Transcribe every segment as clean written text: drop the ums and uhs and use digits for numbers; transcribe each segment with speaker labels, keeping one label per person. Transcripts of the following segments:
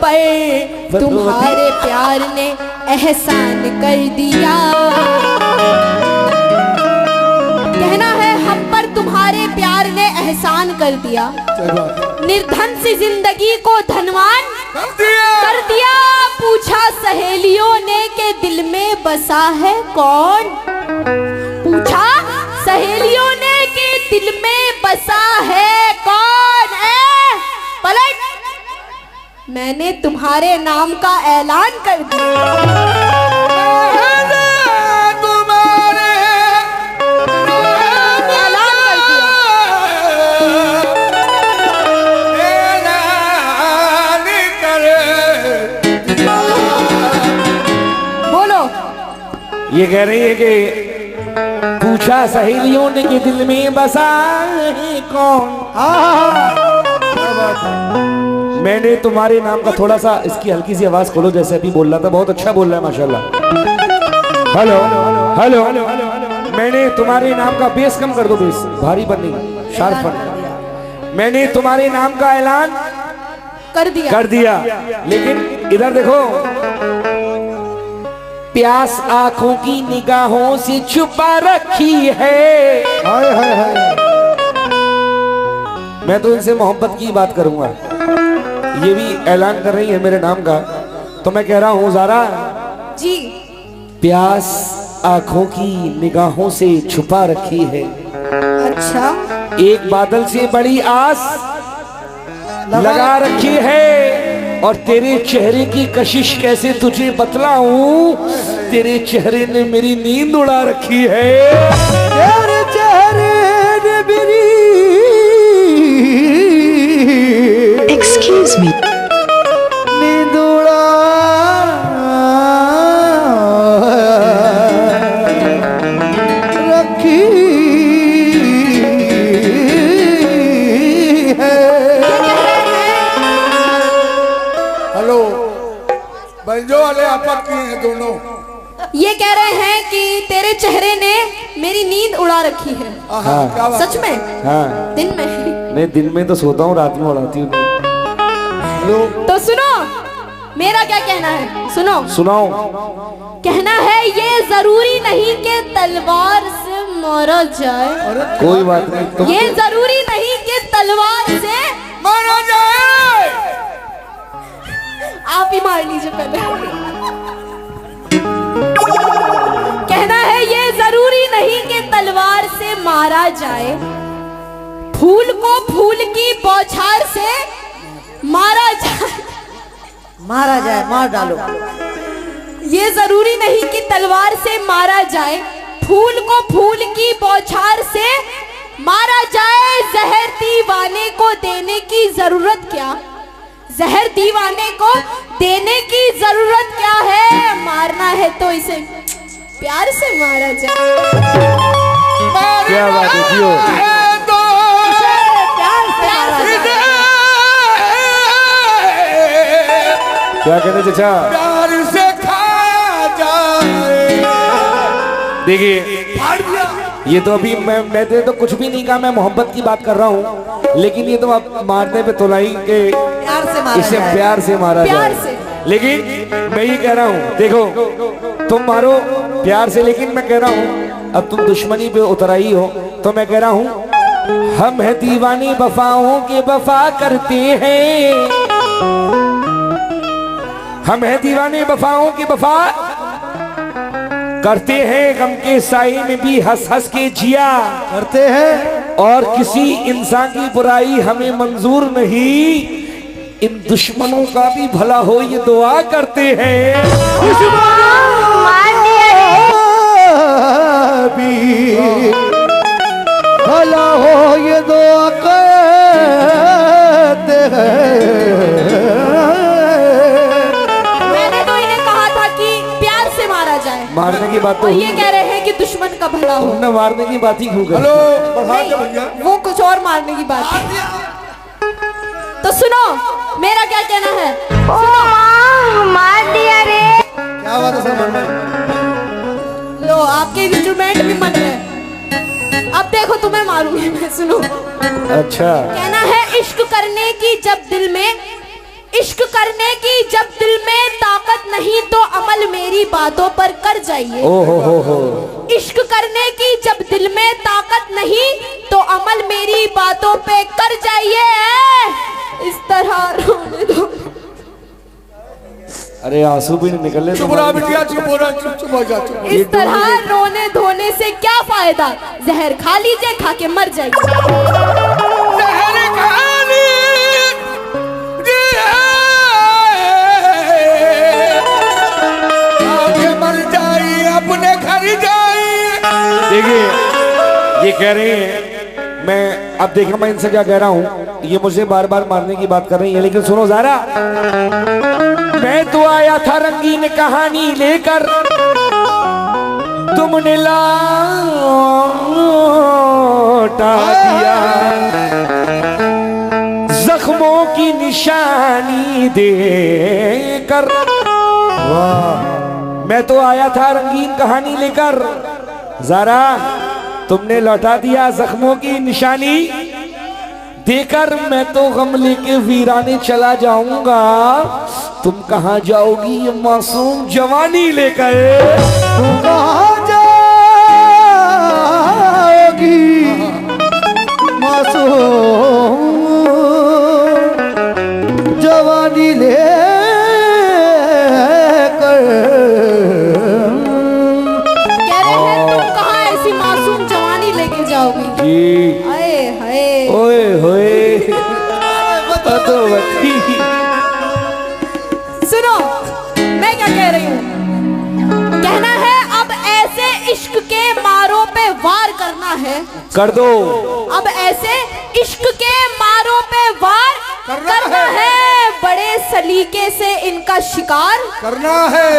Speaker 1: पर तुम्हारे प्यार ने एहसान कर दिया। कहना है हम पर तुम्हारे प्यार ने एहसान कर दिया। निर्धन सी जिंदगी को धनवान कर दिया। पूछा सहेलियों ने के दिल में बसा है कौन। पूछा सहेलियों ने के दिल में बसा है कौन। पलट, मैंने तुम्हारे नाम का ऐलान कर दिया।
Speaker 2: ये कह रही है कि पूछा सहेलियों ने कि दिल में बसा है कौन। मैंने तुम्हारे नाम का थोड़ा सा इसकी हल्की सी आवाज खोलो, जैसे अभी बोल रहा था, बहुत अच्छा बोल रहा है माशाल्लाह। हेलो हेलो, मैंने तुम्हारे नाम का बेस कम कर दो, बेस भारी बनने शार्प बनने। मैंने तुम्हारे नाम का ऐलान कर दिया। लेकिन इधर देखो, प्यास आंखों की निगाहों से छुपा रखी है। हाय हाय हाय। मैं तो इनसे मोहब्बत की बात करूंगा, ये भी ऐलान कर रही है मेरे नाम का, तो मैं कह रहा हूँ ज़ारा
Speaker 1: जी,
Speaker 2: प्यास आंखों की निगाहों से छुपा रखी है।
Speaker 1: अच्छा,
Speaker 2: एक बादल से बड़ी आस लगा रखी है, और तेरे चेहरे की कशिश कैसे तुझे बतलाऊं। तेरे चेहरे ने मेरी नींद उड़ा रखी है। तेरे चेहरे ने मेरी
Speaker 3: एक्सक्यूज मी
Speaker 2: नींद उड़ा रखी है।
Speaker 4: हेलो, बंजो वाले आपक किए हैं दोनों।
Speaker 1: ये कह रहे हैं कि तेरे चेहरे ने मेरी नींद उड़ा रखी है।
Speaker 2: हाँ।
Speaker 1: सच में?
Speaker 2: हाँ।
Speaker 1: दिन में?
Speaker 2: नहीं, दिन में तो सोता हूँ, रात में उड़ाती हूँ।
Speaker 1: तो सुनो, मेरा क्या कहना है, सुनो।
Speaker 2: सुनाओ।
Speaker 1: कहना है ये जरूरी नहीं कि तलवार से मारा जाए।
Speaker 2: कोई बात नहीं,
Speaker 1: ये जरूरी नहीं कि तलवार से
Speaker 4: मारा जाए।
Speaker 1: आप ही मार लीजिए पहले। कहना है ये जरूरी नहीं कि तलवार से मारा जाए, फूल को फूल की बौछार से मारा जाए।
Speaker 3: मारा जाए, मार डालो।
Speaker 1: ये जरूरी नहीं कि तलवार से मारा जाए, फूल को फूल की बौछार से मारा जाए। जहर दीवाने को देने की जरूरत क्या, जहर दीवाने को देने की जरूरत क्या है। मारना है तो इसे प्यार से मारा जाए।
Speaker 2: क्या बात है जियो। क्या कहते चाचा?
Speaker 4: प्यार से खाया जाए।
Speaker 2: देखिए, ये तो अभी मैं तो कुछ भी नहीं कहा, मैं मोहब्बत की बात कर रहा हूँ, लेकिन ये तो आप मारने पे तोलाई के
Speaker 3: प्यार से मारा
Speaker 2: इसे
Speaker 3: जाए।
Speaker 2: प्यार से मारा
Speaker 1: प्यार
Speaker 2: जाए।
Speaker 1: से।
Speaker 2: लेकिन मैं ये कह रहा हूँ, देखो तुम मारो प्यार से, लेकिन मैं कह रहा हूँ अब तुम दुश्मनी पे उतर आई हो, तो मैं कह रहा हूँ हम है दीवाने वफाओं के वफा करते हैं। हम है दीवाने वफाओं की वफा करते हैं, गम के साए में भी हंस हंस के जिया करते हैं, और किसी इंसान की बुराई हमें मंजूर नहीं, इन दुश्मनों का भी भला हो ये दुआ करते हैं। भी भला हो ये दुआ करते हैं। मारने की बात तो
Speaker 1: ये कह रहे हैं कि दुश्मन का भला हो।
Speaker 2: तुमने मारने की बात ही क्यों कर?
Speaker 4: हेलो, बढ़ा दो भैया।
Speaker 1: वो कुछ और मारने की बात है। तो सुनो, मेरा क्या कहना है।
Speaker 5: ओ मार दिया रे।
Speaker 4: क्या बात है सर?
Speaker 1: लो, आपके इंस्ट्रूमेंट भी मन रहे। अब देखो तुम्हें मारूंगी मैं, सुनो।
Speaker 2: अच्छा।
Speaker 1: कहना है इश्क करने की जब दिल में, इश्क इश्क करने की जब दिल में ताकत नहीं तो अमल मेरी बातों पर कर जाइए।
Speaker 2: ओ हो।
Speaker 1: इश्क करने की जब दिल में ताकत नहीं तो अमल मेरी बातों पे कर जाइए। इस तरह रोने दो।
Speaker 2: अरे आंसू भी नहीं निकले।
Speaker 4: चुप रहा बिटिया, चुप हो रहा, चुप हो जा, चुप।
Speaker 1: इस तरह रोने धोने से क्या फायदा, जहर खा लीजिए, खा के मर जाइए।
Speaker 4: जहर खा अपने घर जाइए।
Speaker 2: देखिए ये कह रहे हैं, मैं अब देखा मैं इनसे क्या कह रहा हूँ, ये मुझे बार बार मारने की बात कर रही है, लेकिन सुनो ज़रा, मैं तो आया था रंगीन कहानी लेकर, तुमने लौटा दिया जख्मों की निशानी देकर। वाह, मैं तो आया था रंगीन कहानी लेकर, ज़रा तुमने लौटा दिया जख्मों की निशानी देकर। मैं तो गम लेके वीराने चला जाऊंगा, तुम कहाँ जाओगी ये मासूम जवानी लेकर?
Speaker 6: तुम कहाँ जाओगी मासूम जवानी लेकर?
Speaker 1: हाय हाय
Speaker 2: ओए होए।
Speaker 1: सुनो मैं क्या कह रही हूँ, कहना है अब ऐसे इश्क के मारों पे वार करना है,
Speaker 2: कर दो।
Speaker 1: अब ऐसे इश्क के मारों पे वार करना है, बड़े सलीके से इनका शिकार
Speaker 4: करना है।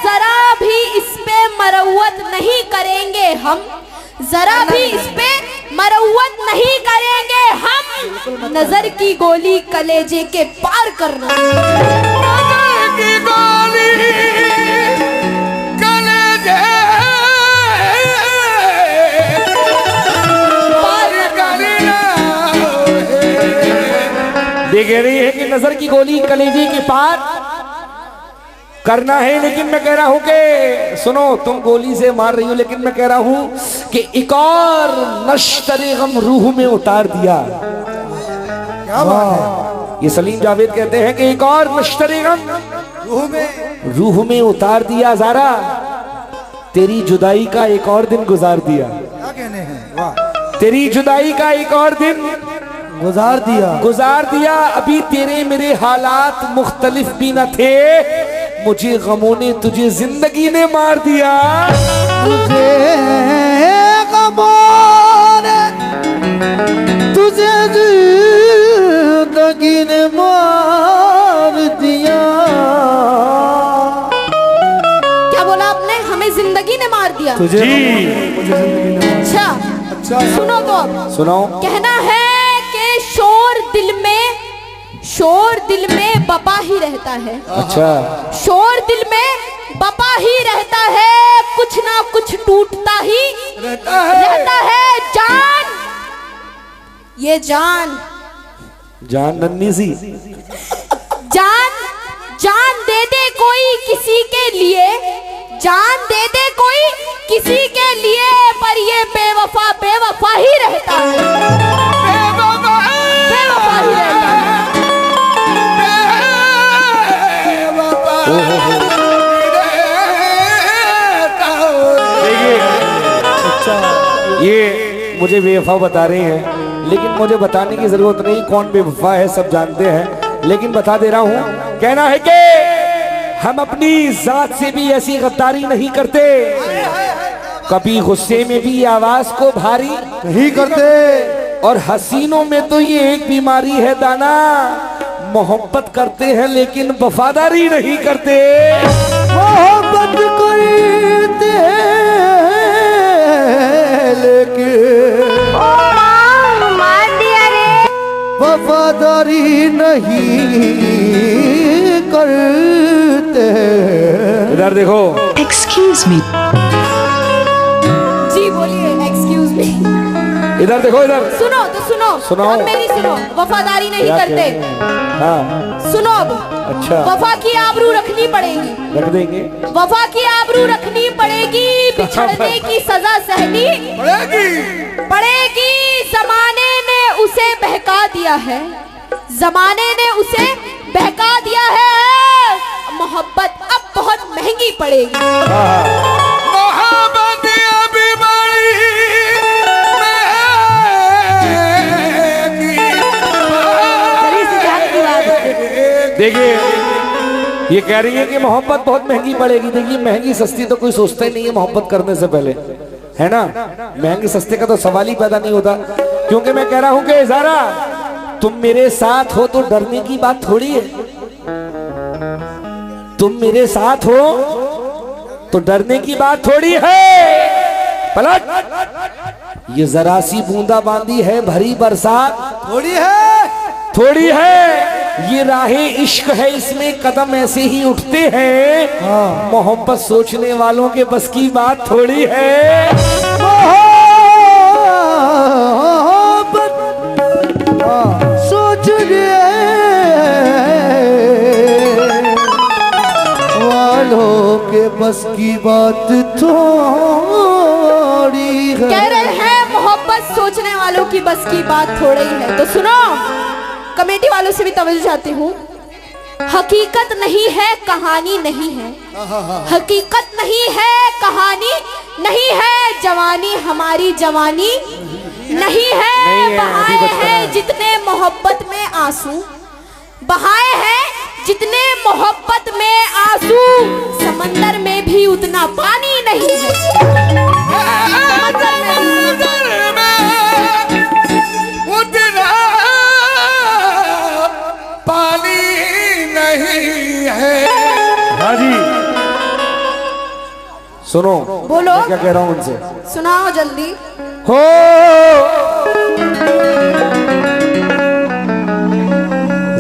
Speaker 1: जरा भी इस पे मरवत नहीं करेंगे हम, जरा भी इस पे मरवत नहीं करेंगे हम। नजर की गोली कलेजे के पार करना,
Speaker 4: नजर की गोली कलेजे पार करना।
Speaker 2: देख रही है कि नजर की गोली कलेजे के पार करना है, लेकिन मैं कह रहा हूं कि सुनो, तुम गोली से मार रही हो, लेकिन मैं कह रहा हूं कि एक और नश्तरे गम रूह में उतार दिया।
Speaker 4: क्या बात है?
Speaker 2: ये सलीम जावेद कहते हैं कि एक और नश्तरे गम रूह में उतार दिया, ज़रा तेरी जुदाई का एक और दिन गुजार दिया।
Speaker 4: क्या कहने हैं? वाह,
Speaker 2: तेरी जुदाई का एक और दिन
Speaker 6: गुजार दिया।
Speaker 2: अभी तेरे मेरे हालात मुख्तलिफ भी न थे, मुझे गमों ने तुझे जिंदगी ने मार दिया।
Speaker 6: तुझे गमों ने तुझे जिंदगी ने मार दिया।
Speaker 1: क्या बोला आपने? हमें जिंदगी ने मार दिया?
Speaker 6: तुझे
Speaker 2: जी।
Speaker 6: मुझे जिंदगी ने
Speaker 1: अच्छा सुनो तो अब
Speaker 2: सुनाओ।
Speaker 1: कहना है कि शोर दिल में बपा ही रहता है।
Speaker 2: अच्छा,
Speaker 1: शोर दिल में बपा ही रहता है, कुछ ना कुछ टूटता ही रहता है। जान, ये जान
Speaker 2: नन्ही सी
Speaker 1: जान दे दे कोई किसी के लिए, जान दे दे कोई किसी के लिए, पर ये बेवफा ही रहता है। बेवफा ही रहता है।
Speaker 2: ये मुझे बेवफा बता रहे हैं, लेकिन मुझे बताने की जरूरत नहीं, कौन बेवफा है सब जानते हैं, लेकिन बता दे रहा हूं। कहना है कि हम अपनी जात से भी ऐसी गद्दारी नहीं करते, कभी गुस्से में भी आवाज को भारी
Speaker 6: नहीं करते,
Speaker 2: और हसीनों में तो ये एक बीमारी है दाना, मोहब्बत करते हैं लेकिन वफादारी नहीं करते।
Speaker 6: मोहब्बत करते लेकिन
Speaker 5: मार दिया रे।
Speaker 6: वफादारी नहीं करते।
Speaker 2: इधर देखो।
Speaker 7: Excuse me.
Speaker 1: जी बोलिए। Excuse me.
Speaker 2: इधर देखो इधर।
Speaker 1: सुनो तो सुनो,
Speaker 2: सुनाओ।
Speaker 1: अब मेरी सुनो। वफादारी नहीं
Speaker 2: क्या
Speaker 1: करते,
Speaker 2: कहते हैं? हाँ
Speaker 1: सुनो अब।
Speaker 2: अच्छा
Speaker 1: वफा की आबरू रखनी पड़ेगी,
Speaker 2: रख देंगे।
Speaker 1: वफा की आबरू रखनी पड़ेगी, बिछड़ने की सजा सहनी पड़ेगी। जमाने ने उसे बहका दिया है, जमाने ने उसे बहका दिया है। मोहब्बत अब बहुत महंगी पड़ेगी।
Speaker 4: मोहब्बत अभी बड़ी
Speaker 2: देखिए ये कह रही है कि मोहब्बत बहुत महंगी पड़ेगी। देखिए महंगी सस्ती तो कोई सोचता ही नहीं है मोहब्बत करने से पहले, है ना। महंगे सस्ते का तो सवाल ही पैदा नहीं होता। क्योंकि मैं कह रहा हूं कि ज़ारा तुम मेरे साथ हो तो डरने की बात थोड़ी है। तुम मेरे साथ हो तो डरने की बात थोड़ी है। पलट, ये जरा सी बूंदाबांदी है, भरी बरसात थोड़ी है। ये राहे इश्क है, इसमें कदम ऐसे ही उठते हैं। मोहब्बत सोचने वालों के बस की बात थोड़ी है।
Speaker 6: सोचने वालों के बस की बात थोड़ी है।
Speaker 1: कह रहे हैं मोहब्बत सोचने वालों की बस की बात थोड़ी है। तो सुनो, कमेटी वालों से भी तवज्जो चाहती हूँ। हकीकत नहीं है, कहानी नहीं है। हकीकत नहीं है, कहानी नहीं है। जवानी हमारी जवानी नहीं है। बहाए हैं जितने मोहब्बत में आंसू, बहाए हैं जितने मोहब्बत में आंसू, समंदर में भी उतना पानी नहीं है।
Speaker 4: पानी नहीं है।
Speaker 2: हाँ जी सुनो,
Speaker 1: बोलो।
Speaker 2: मैं क्या कह रहा हूं उनसे,
Speaker 1: सुनाओ जल्दी।
Speaker 2: हो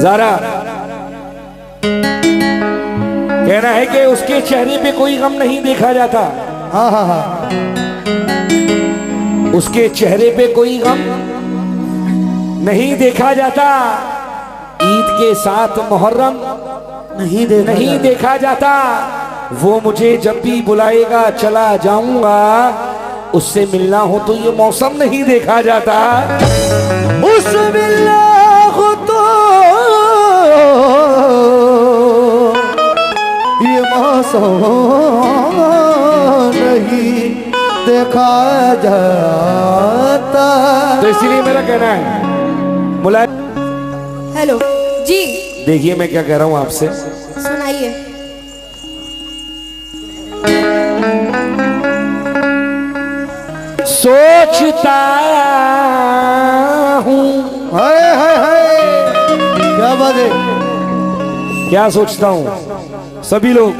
Speaker 2: ज़ारा कहना है कि उसके चेहरे पे कोई गम नहीं देखा जाता।
Speaker 6: हाँ हाँ हाँ,
Speaker 2: उसके चेहरे पे कोई गम नहीं देखा जाता। ईद के साथ मुहर्रम
Speaker 6: नहीं
Speaker 2: देखा जाता। वो मुझे जब भी बुलाएगा चला जाऊंगा, उससे मिलना हो तो ये मौसम नहीं देखा जाता।
Speaker 6: उससे मिलना हो तो ये मौसम नहीं देखा जाता।
Speaker 2: तो इसीलिए मेरा कहना है बुलाए।
Speaker 1: हेलो जी,
Speaker 2: देखिए मैं क्या कह रहा हूं आपसे,
Speaker 1: सुनाइए।
Speaker 2: सोचता हूं।
Speaker 6: हाय हाय हाय, क्या बात है।
Speaker 2: क्या सोचता हूं सभी लोग,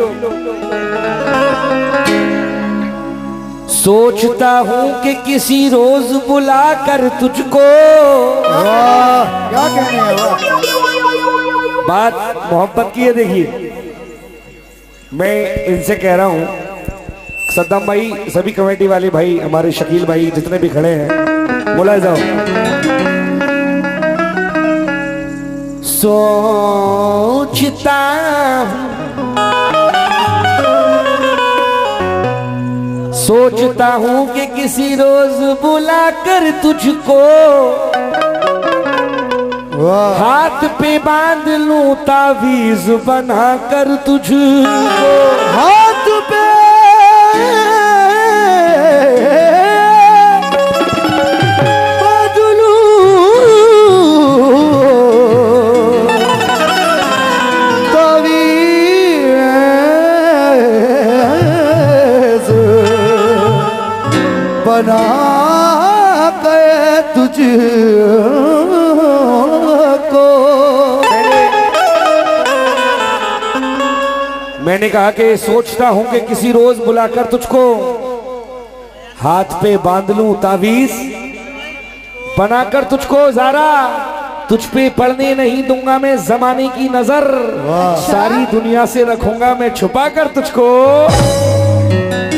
Speaker 2: सोचता हूं कि किसी रोज बुला कर तुझको।
Speaker 6: वाह, क्या कहने हैं, वाह।
Speaker 2: बात मोहब्बत की है। देखिए मैं इनसे कह रहा हूं, सद्दाम भाई, सभी कमेटी वाले भाई, हमारे शकील भाई जितने भी खड़े हैं, बोला जाओ। सोचता हूं, सोचता हूं कि किसी रोज बुला कर तुझको, हाथ पे बांध लूं तावीज बना कर तुझको।
Speaker 6: हाथ पे बांध लूं तावीज बना के तुझको।
Speaker 2: मैंने कहा कि सोचता हूं कि किसी रोज बुलाकर तुझको, हाथ पे बांध लूं तावीज बनाकर तुझको। ज़ारा तुझ पे पड़ने नहीं दूंगा मैं जमाने की नजर, सारी दुनिया से रखूंगा मैं छुपा कर तुझको।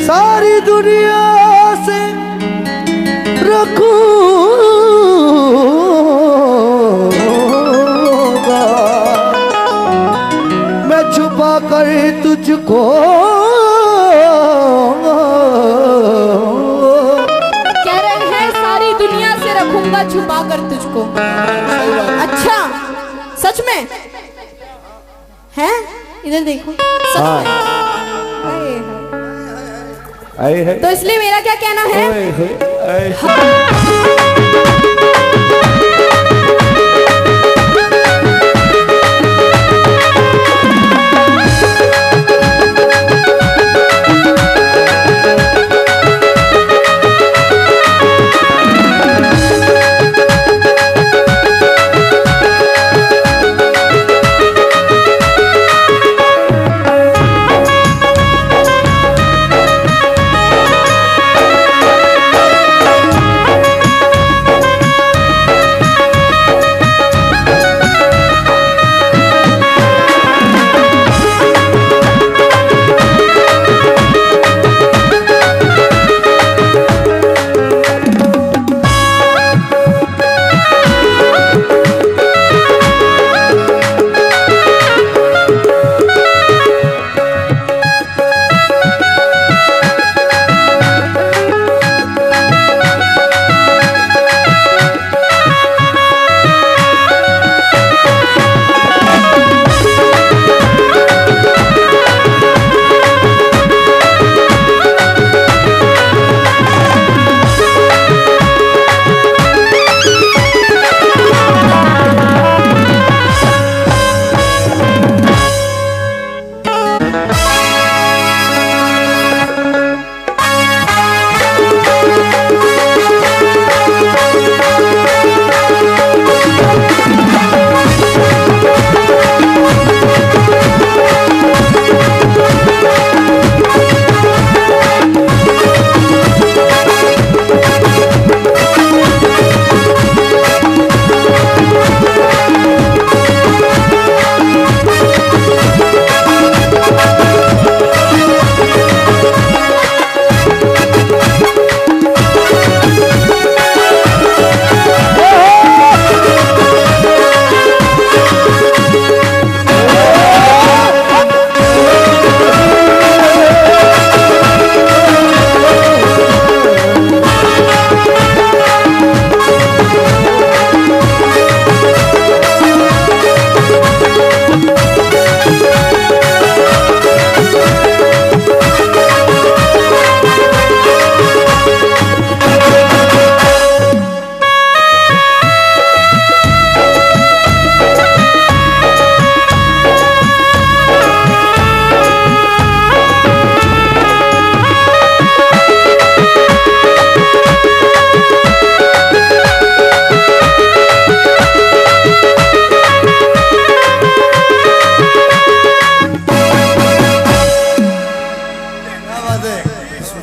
Speaker 6: सारी दुनिया से रखूं मैं छुपा कर तुझको
Speaker 1: कह रहे हैं सारी दुनिया से रखूंगा छुपा कर तुझको। अच्छा सच में है? इधर देखो सच
Speaker 2: हाँ।
Speaker 1: में।
Speaker 2: आए है
Speaker 1: तो इसलिए मेरा क्या कहना है,
Speaker 2: ओए होए, आए।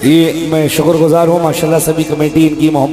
Speaker 2: ये मैं शुक्रगुजार हूँ माशाल्लाह सभी कमेटी इनकी मोहब्बत